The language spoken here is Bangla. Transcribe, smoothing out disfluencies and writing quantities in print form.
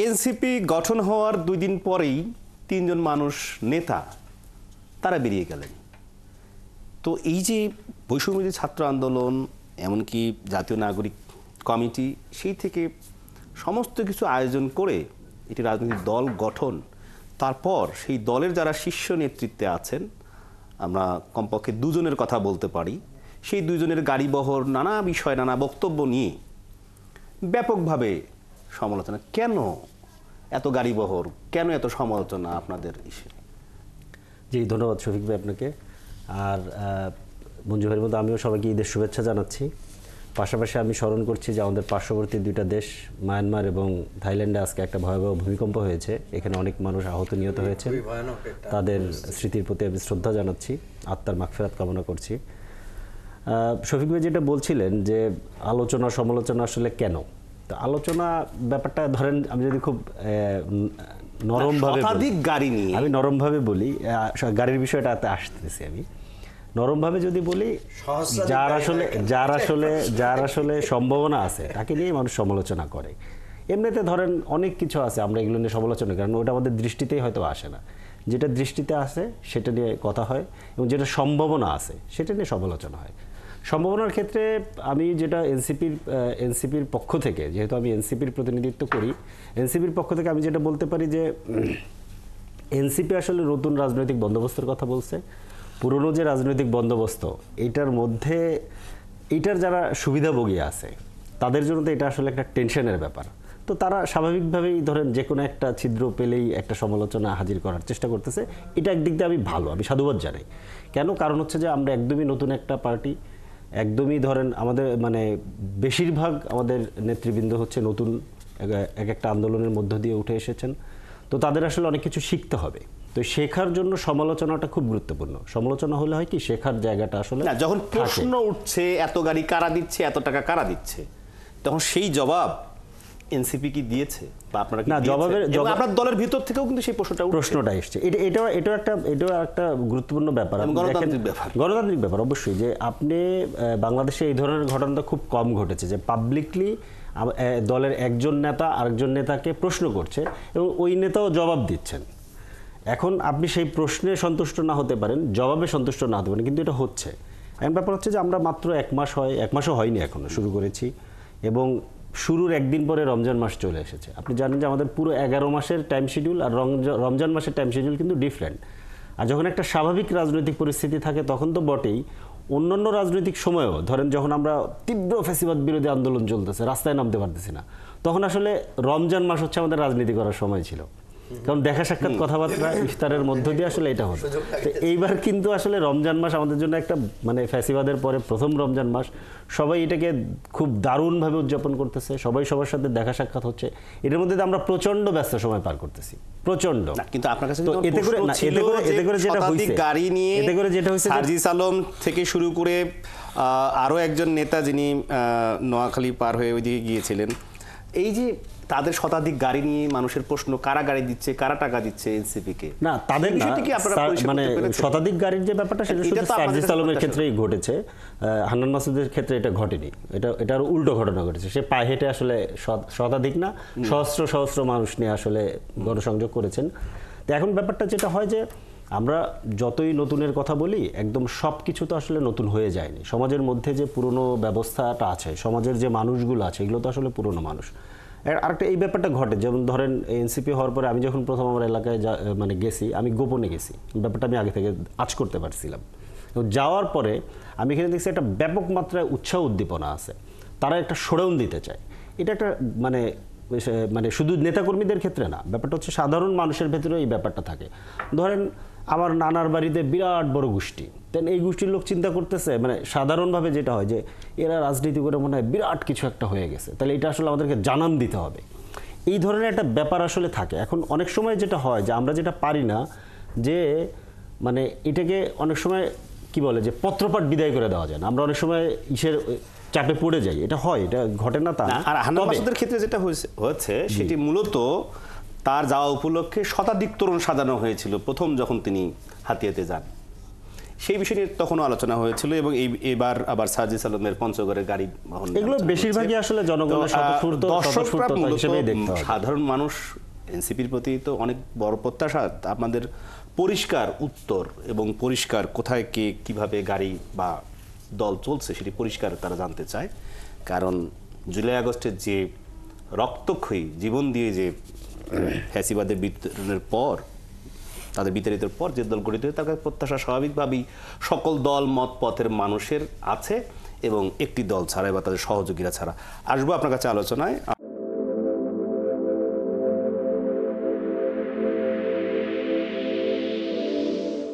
এনসিপি গঠন হওয়ার 2 দিন পরেই 3 জন মানুষ নেতা তারা বেরিয়ে গেলেন। তো এই যে বৈষম্যবিরোধী ছাত্র আন্দোলন এমনকি জাতীয় নাগরিক কমিটি সেই থেকে সমস্ত কিছু আয়োজন করে এটি রাজনৈতিক দল গঠন, তারপর সেই দলের যারা শীর্ষ নেতৃত্বে আছেন আমরা কমপক্ষে 2 জনের কথা বলতে পারি, সেই 2 জনের গাড়িবহর নানা বিষয় নানা বক্তব্য নিয়ে ব্যাপকভাবে সমালোচনা। কেন এত গাড়িবহর, কেন এত সমালোচনা আপনাদের ইসে? জি, ধন্যবাদ শফিক ভাই আপনাকে। আর মঞ্জু ভাইয়ের মতো আমিও সবাইকে ঈদের শুভেচ্ছা জানাচ্ছি। পাশাপাশি আমি স্মরণ করছি যে আমাদের পার্শ্ববর্তী 2টা দেশ মায়ানমার এবং থাইল্যান্ডে আজকে একটা ভয়াবহ ভূমিকম্প হয়েছে। এখানে অনেক মানুষ আহত নিহত হয়েছে। তাদের স্মৃতির প্রতি আমি শ্রদ্ধা জানাচ্ছি, আত্মার মাগফিরাত কামনা করছি। শফিক ভাই যেটা বলছিলেন যে আলোচনা সমালোচনা আসলে কেন, তো আলোচনা ব্যাপারটা ধরেন আমি যদি খুব নরমভাবে আমি নরমভাবে বলি, গাড়ির বিষয়টা আসতেছি আমি নরমভাবে যদি বলি, যার আসলে সম্ভাবনা আছে তাকে নিয়ে মানুষ সমালোচনা করে। এমনিতে ধরেন অনেক কিছু আছে আমরা এগুলো নিয়ে সমালোচনা করি, কারণ ওটা আমাদের দৃষ্টিতেই হয়তো আসে না। যেটা দৃষ্টিতে আসে সেটা নিয়ে কথা হয়, এবং যেটা সম্ভাবনা আছে সেটা নিয়ে সমালোচনা হয়। সম্ভাবনার ক্ষেত্রে আমি যেটা এনসিপির পক্ষ থেকে, যেহেতু আমি এনসিপির প্রতিনিধিত্ব করি, এনসিপির পক্ষ থেকে আমি যেটা বলতে পারি যে এনসিপি আসলে নতুন রাজনৈতিক বন্দোবস্তের কথা বলছে। পুরনো যে রাজনৈতিক বন্দোবস্ত এইটার মধ্যে এইটার যারা সুবিধাভোগী আছে তাদের জন্য তো এটা আসলে একটা টেনশনের ব্যাপার। তো তারা স্বাভাবিকভাবেই ধরেন যে কোনো একটা ছিদ্র পেলেই একটা সমালোচনা হাজির করার চেষ্টা করতেছে। এটা একদিক দিয়ে আমি সাধুবাদ জানাই। কেন? কারণ হচ্ছে যে আমরা একদমই নতুন একটা পার্টি, একদমই ধরেন আমাদের বেশিরভাগ আমাদের নেতৃবৃন্দ হচ্ছে নতুন এক একটা আন্দোলনের মধ্য দিয়ে উঠে এসেছেন। তো তাদের আসলে অনেক কিছু শিখতে হবে। তো শেখার জন্য সমালোচনাটা খুব গুরুত্বপূর্ণ। সমালোচনা হলে হয় কি, শেখার জায়গাটা আসলে যখন প্রশ্ন উঠছে এত গাড়ি কারা দিচ্ছে, এত টাকা কারা দিচ্ছে, তখন সেই জবাব এনসিপি কি দিয়েছে বা আপনারা কি? না, আপনার দলের ভিতর থেকেও কিন্তু সেই প্রশ্নটা এসছে। এটাও একটা গুরুত্বপূর্ণ ব্যাপার, গণতান্ত্রিক ব্যাপার অবশ্যই। যে আপনি বাংলাদেশে এই ধরনের ঘটনাটা খুব কম ঘটেছে যে পাবলিকলি দলের একজন নেতা আরেকজন নেতাকে প্রশ্ন করছে এবং ওই নেতাও জবাব দিচ্ছেন। এখন আপনি সেই প্রশ্নে সন্তুষ্ট না হতে পারেন, জবাবে সন্তুষ্ট না হতে পারেন, কিন্তু এটা হচ্ছে। এখন ব্যাপার হচ্ছে যে আমরা মাত্র 1 মাসও হয়নি এখনো শুরু করেছি, এবং শুরুর একদিন পরে রমজান মাস চলে এসেছে। আপনি জানেন যে আমাদের পুরো 11 মাসের টাইম শিডিউল আর রমজান মাসের টাইম শিডিউল কিন্তু ডিফারেন্ট। আর যখন একটা স্বাভাবিক রাজনৈতিক পরিস্থিতি থাকে তখন তো বটেই, অন্যান্য রাজনৈতিক সময়ও ধরেন যখন আমরা তীব্র ফ্যাসিবাদ বিরোধী আন্দোলন চলতেছে, রাস্তায় নামতে পারতেছি না, তখন আসলে রমজান মাস হচ্ছে আমাদের রাজনীতি করার সময় ছিল। কারণ দেখা সাক্ষাৎ কথাবার্তা ইফতারের মধ্য দিয়ে আসলে এটা হতো। তো এইবার কিন্তু আসলে রমজান মাস আমাদের জন্য একটা ফ্যাসিবাদের পরে প্রথম রমজান মাস, সবাই এটাকে খুব দারুণভাবে উদযাপন করতেছে, সবাই সবার সাথে দেখা সাক্ষাৎ হচ্ছে। এটার মধ্যে আমরা প্রচন্ড ব্যস্ত সময় পার করতেছি, প্রচন্ড। কিন্তু আপনার কাছে এতে করে যেটা হয়েছে, গাড়ি নিয়ে সার্জিস আলম থেকে শুরু করে আরো একজন নেতা যিনি নোয়াখালী পার হয়ে ওইদিকে গিয়েছিলেন, এই যে তাদের শতাধিক গাড়ি নিয়ে মানুষের প্রশ্ন, কারা গাড়ি দিচ্ছে, কারা টাকা দিচ্ছে এনসিপি কে, না তাদের শতাধিক গাড়ির যে ব্যাপারটা সেটা শুধু সার্জিস আলমের ক্ষেত্রেই ঘটেছে, হান্নান মাসুদের ক্ষেত্রে এটা ঘটেনি। এটার উল্টো ঘটনা ঘটেছে। সে পায়ে হেঁটে আসলে শতাধিক না সহস্র মানুষ নিয়ে আসলে গণসংযোগ করেছেন। তো এখন ব্যাপারটা যেটা হয় যে আমরা যতই নতুনের কথা বলি, একদম সব কিছু তো আসলে নতুন হয়ে যায়নি। সমাজের মধ্যে যে পুরনো ব্যবস্থাটা আছে, সমাজের যে মানুষগুলো আছে, এগুলো তো আসলে পুরনো মানুষ। আরেকটা এই ব্যাপারটা ঘটে, যেমন ধরেন এনসিপি হওয়ার পরে আমি যখন প্রথম আমার এলাকায় গেছি, আমি গোপনে গেছি, ব্যাপারটা আমি আগে থেকে আঁচ করতে পারছিলাম। যাওয়ার পরে আমি এখানে দেখছি একটা ব্যাপক মাত্রায় উৎসাহ উদ্দীপনা আছে, তারা একটা শোডাউন দিতে চায়। এটা একটা শুধু নেতাকর্মীদের ক্ষেত্রে না, ব্যাপারটা হচ্ছে সাধারণ মানুষের ভেতরেও এই ব্যাপারটা থাকে। ধরেন আমার নানার বাড়িতে বিরাট বড় গোষ্ঠী, দেন এই গোষ্ঠীর লোক চিন্তা করতেছে, সাধারণভাবে যেটা হয় যে এরা রাজনীতি করে মনে হয় বিরাট কিছু একটা হয়ে গেছে, তাহলে এটা আসলে আমাদেরকে জানান দিতে হবে। এই ধরনের একটা ব্যাপার আসলে থাকে। এখন অনেক সময় যেটা হয় যে আমরা যেটা পারি না, যে এটাকে অনেক সময় কি বলে যে পত্রপাঠ বিদায় করে দেওয়া যায় না। আমরা অনেক সময় চাপে পড়ে যাই, এটা হয়, এটা ঘটে না তা। আর হান্নান মাসুদের ক্ষেত্রে যেটা হয়েছে সেটি মূলত তার যাওয়া উপলক্ষে শতাধিক তরুণ সাজানো হয়েছিল প্রথম যখন তিনি হাতিয়াতে যান। সেই বিষয় নিয়ে তখনও আলোচনা হয়েছিল এবং এবার আবার সাজিদ আলমের পঞ্চগড়ের গাড়ি বহন এগুলো বেশিরভাগই আসলে জনগণের স্বতঃস্ফূর্ত হিসেবেই দেখতে হবে। সাধারণ মানুষ এনসিপির প্রতি তো অনেক বড় প্রত্যাশা, আপনাদের পরিষ্কার উত্তর এবং পরিষ্কার কোথায় কে কিভাবে গাড়ি বা দল চলছে সেটি পরিষ্কার তারা জানতে চায়। কারণ জুলাই আগস্টের যে রক্তক্ষয়ী জীবন দিয়ে যে ফ্যাসিবাদের বিতরণের পর, তাদের বিতাড়িতের পর যে দল গঠিত হয়, তার কাছে প্রত্যাশা স্বাভাবিকভাবেই সকল দল মত পথের মানুষের আছে এবং একটি দল ছাড়া বা তাদের সহযোগীরা ছাড়া। আসবো আপনার কাছে আলোচনায়।